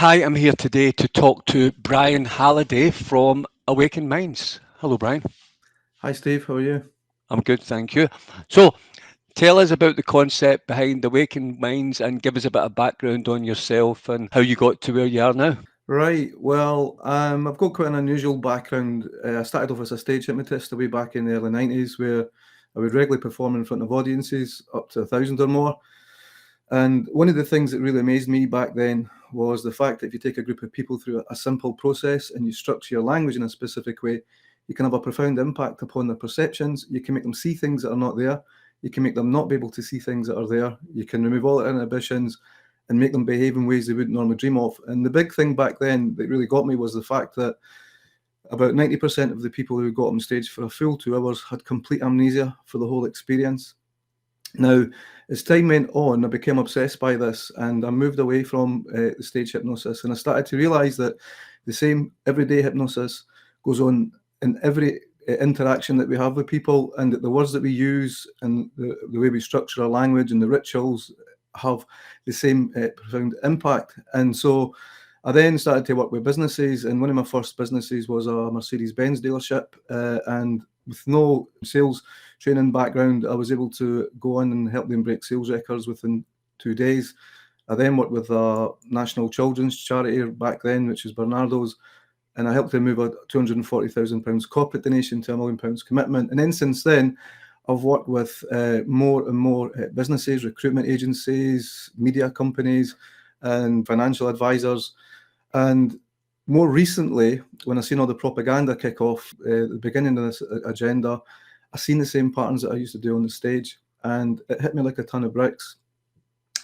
Hi, I'm here today to talk to Brian Halliday from Awakened Minds. Hello, Brian. Hi Steve, how are you? I'm good, thank you. So, tell us about the concept behind Awakened Minds and give us a bit of background on yourself and how you got to where you are now. Right, well, I've got quite an unusual background. I started off as a stage hypnotist way back in the early 90s where I would regularly perform in front of audiences, up to 1,000 or more. And one of the things that really amazed me back then was the fact that if you take a group of people through a simple process and you structure your language in a specific way, you can have a profound impact upon their perceptions. You can make them see things that are not there. You can make them not be able to see things that are there. You can remove all their inhibitions and make them behave in ways they wouldn't normally dream of. And the big thing back then that really got me was the fact that about 90% of the people who got on stage for a full 2 hours had complete amnesia for the whole experience. Now, as time went on, I became obsessed by this and I moved away from the stage hypnosis, and I started to realize that the same everyday hypnosis goes on in every interaction that we have with people, and that the words that we use and the way we structure our language and the rituals have the same profound impact. And so I then started to work with businesses, and one of my first businesses was a Mercedes-Benz dealership. And with no sales training background, I was able to go in and help them break sales records within 2 days. I then worked with a national children's charity back then, which was Bernardo's, and I helped them move a £240,000 corporate donation to £1 million commitment. And then since then, I've worked with more and more businesses, recruitment agencies, media companies, and financial advisors. And more recently, when I seen all the propaganda kick off at the beginning of this agenda, I seen the same patterns that I used to do on the stage, and it hit me like a ton of bricks.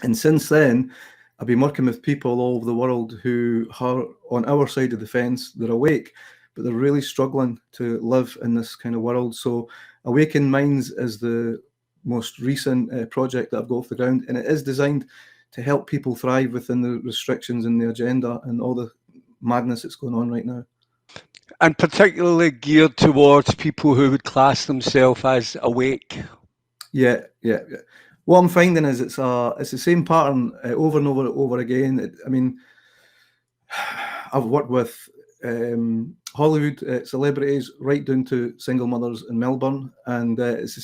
And since then, I've been working with people all over the world who are on our side of the fence. They're awake, but they're really struggling to live in this kind of world. So, Awaken Minds is the most recent project that I've got off the ground, and it is designed to help people thrive within the restrictions in the agenda and all the madness that's going on right now. And particularly geared towards people who would class themselves as awake. Yeah. What I'm finding is it's the same pattern over and over again. I've worked with Hollywood celebrities right down to single mothers in Melbourne, and it's the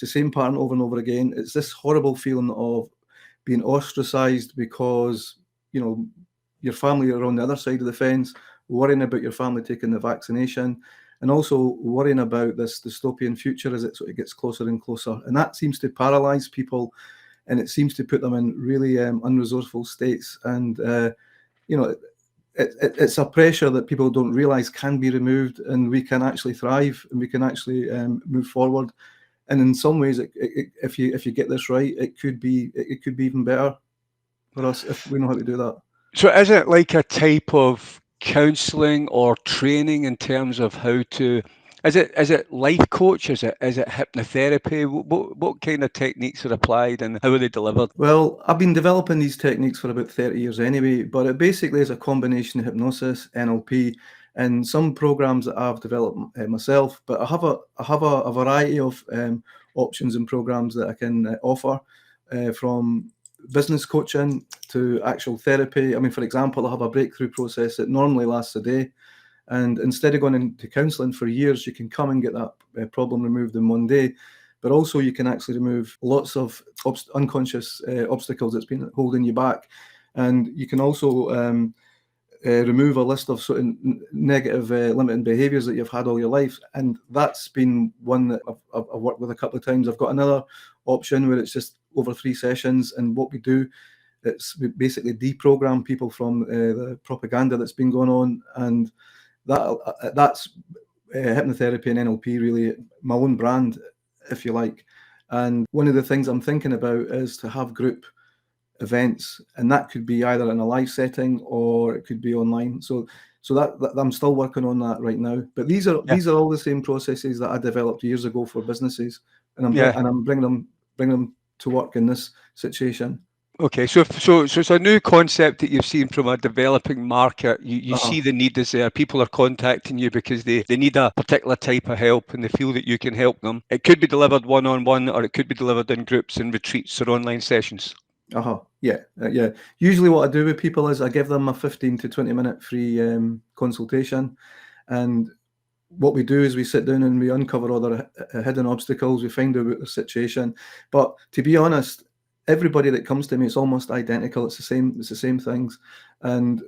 same pattern over and over again. It's this horrible feeling of being ostracized because you know your family are on the other side of the fence, worrying about your family taking the vaccination, and also worrying about this dystopian future as it sort of gets closer and closer. And that seems to paralyze people, and it seems to put them in really unresourceful states. And you know, it's a pressure that people don't realize can be removed, and we can actually thrive, and we can actually move forward. And in some ways, if you get this right, it could be even better for us if we know how to do that. So, is it like a type of counselling or training in terms of how to? Is it life coach? Is it hypnotherapy? What kind of techniques are applied and how are they delivered? Well, I've been developing these techniques for about 30 years anyway, but it basically is a combination of hypnosis, NLP, and some programs that I've developed myself. But I have a variety of options and programs that I can offer, from business coaching to actual therapy. I mean, for example, I have a breakthrough process that normally lasts a day. And instead of going into counselling for years, you can come and get that problem removed in one day. But also, you can actually remove lots of unconscious obstacles that's been holding you back. And you can also remove a list of sort of negative limiting behaviours that you've had all your life. And that's been one that I've worked with a couple of times. I've got another option where it's just over 3 sessions. And what we do, we basically deprogram people from the propaganda that's been going on. And that's hypnotherapy and NLP, really my own brand, if you like. And one of the things I'm thinking about is to have group events, and that could be either in a live setting or it could be online. So that I'm still working on that right now. But these are Yeah, these are all the same processes that I developed years ago for businesses, and yeah. I'm bringing them to work in this situation. Okay, so it's a new concept that you've seen from a developing market. You Uh-huh. see the need is there. People are contacting you because they need a particular type of help and they feel that you can help them. It could be delivered one-on-one or it could be delivered in groups and retreats or online sessions. Yeah, yeah. Usually, what I do with people is I give them a 15 to 20 minute free consultation, and what we do is we sit down and we uncover all their hidden obstacles. We find out the situation. But to be honest, everybody that comes to me, it's almost identical. It's the same. It's the same things, and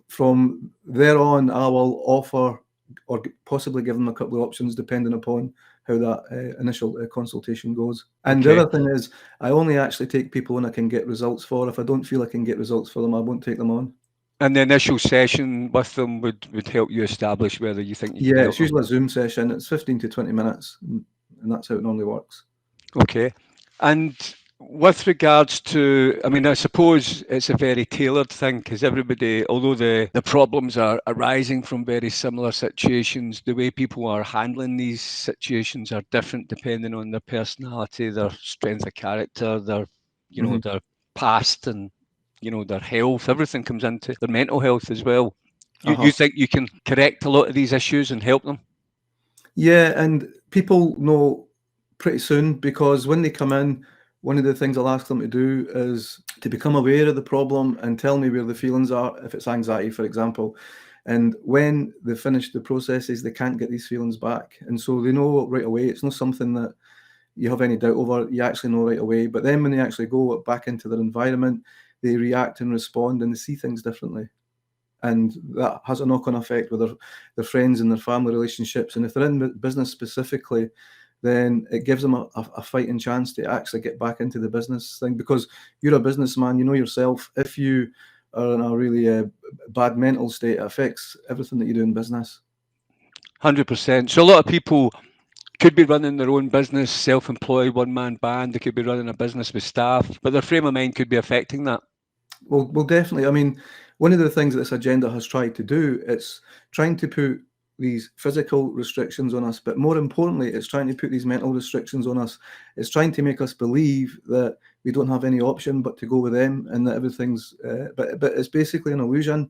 from there on, I will offer or possibly give them a couple of options depending upon how that initial consultation goes. And the Okay. other thing is, I only actually take people when I can get results for. If I don't feel I can get results for them, I won't take them on. And the initial session with them would help you establish whether you think you can Yeah, help it's them. usually a Zoom session. It's 15 to 20 minutes, and that's how it normally works. Okay. And with regards to, I mean, I suppose it's a very tailored thing because everybody, although the problems are arising from very similar situations, the way people are handling these situations are different depending on their personality, their strength of character, their, Hmm. their past and, their health. Everything comes into their mental health as well. You Uh-huh. think you can correct a lot of these issues and help them? Yeah, and people know pretty soon because when they come in, one of the things I'll ask them to do is to become aware of the problem and tell me where the feelings are, if it's anxiety, for example. And when they finish the processes, they can't get these feelings back. And so they know right away. It's not something that you have any doubt over. You actually know right away. But then when they actually go back into their environment, they react and respond and they see things differently. And that has a knock-on effect with their friends and their family relationships. And if they're in business specifically, then it gives them a fighting chance to actually get back into the business thing because you're a businessman. You know yourself. If you are in a really bad mental state, it affects everything that you do in business. 100%. So a lot of people could be running their own business, self-employed, one-man band. They could be running a business with staff, but their frame of mind could be affecting that. Well, definitely. I mean, one of the things that this agenda has tried to do, it's trying to put these physical restrictions on us, but more importantly, it's trying to put these mental restrictions on us. It's trying to make us believe that we don't have any option but to go with them, and that everything's. But it's basically an illusion.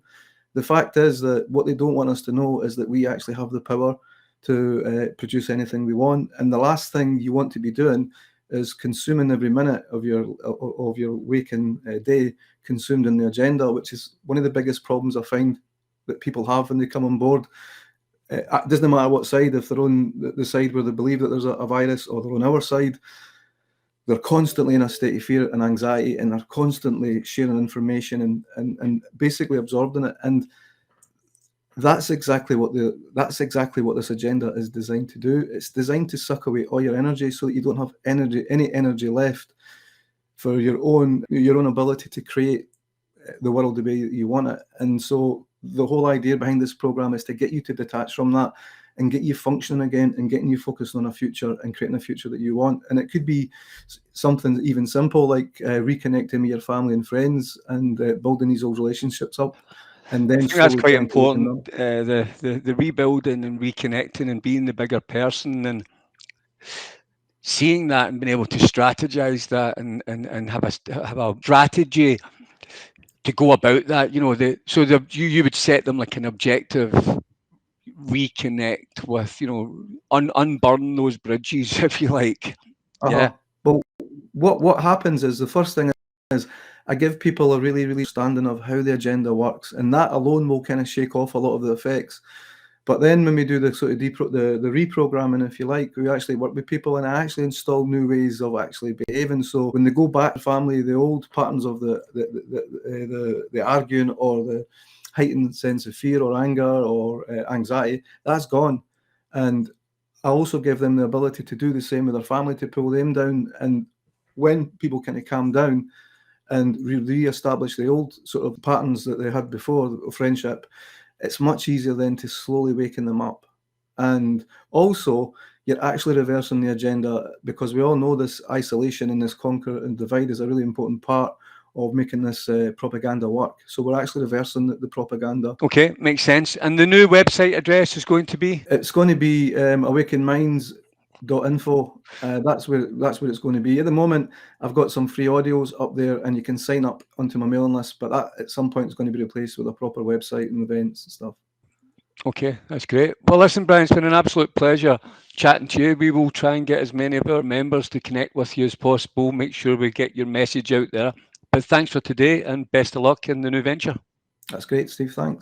The fact is that what they don't want us to know is that we actually have the power to produce anything we want. And the last thing you want to be doing is consuming every minute of your waking day consumed in the agenda, which is one of the biggest problems I find that people have when they come on board. It doesn't matter what side, if they're on the side where they believe that there's a virus or they're on our side, they're constantly in a state of fear and anxiety and they're constantly sharing information and basically absorbing it. And that's exactly what this agenda is designed to do. It's designed to suck away all your energy so that you don't have any energy left for your own ability to create the world the way you want it. And so the whole idea behind this program is to get you to detach from that and get you functioning again and getting you focused on a future and creating a future that you want. And it could be something even simple like reconnecting with your family and friends and building these old relationships up and I then think that's slowly quite trying to weaken important. them. The rebuilding and reconnecting and being the bigger person and seeing that and being able to strategize that and have a strategy to go about that. You would set them like an objective, reconnect with, unburn those bridges if you like. Yeah. Uh-huh. But what happens is the first thing is I give people a really, really understanding of how the agenda works, and that alone will kind of shake off a lot of the effects. But then when we do the sort of the reprogramming, if you like, we actually work with people and I actually install new ways of actually behaving. So when they go back to family, the old patterns of the arguing or the heightened sense of fear or anger or anxiety, that's gone. And I also give them the ability to do the same with their family to pull them down. And when people kind of calm down and re-establish the old sort of patterns that they had before of friendship, it's much easier then to slowly waken them up. And also, you're actually reversing the agenda because we all know this isolation and this conquer and divide is a really important part of making this propaganda work. So we're actually reversing the propaganda. Okay, makes sense. And the new website address is going to be? It's going to be awakenminds.info. That's where it's going to be. At the moment, I've got some free audios up there, and you can sign up onto my mailing list. But that at some point is going to be replaced with a proper website and events and stuff. Okay, that's great. Well, listen, Brian, it's been an absolute pleasure chatting to you. We will try and get as many of our members to connect with you as possible, make sure we get your message out there. But thanks for today and best of luck in the new venture. That's great, Steve. Thanks.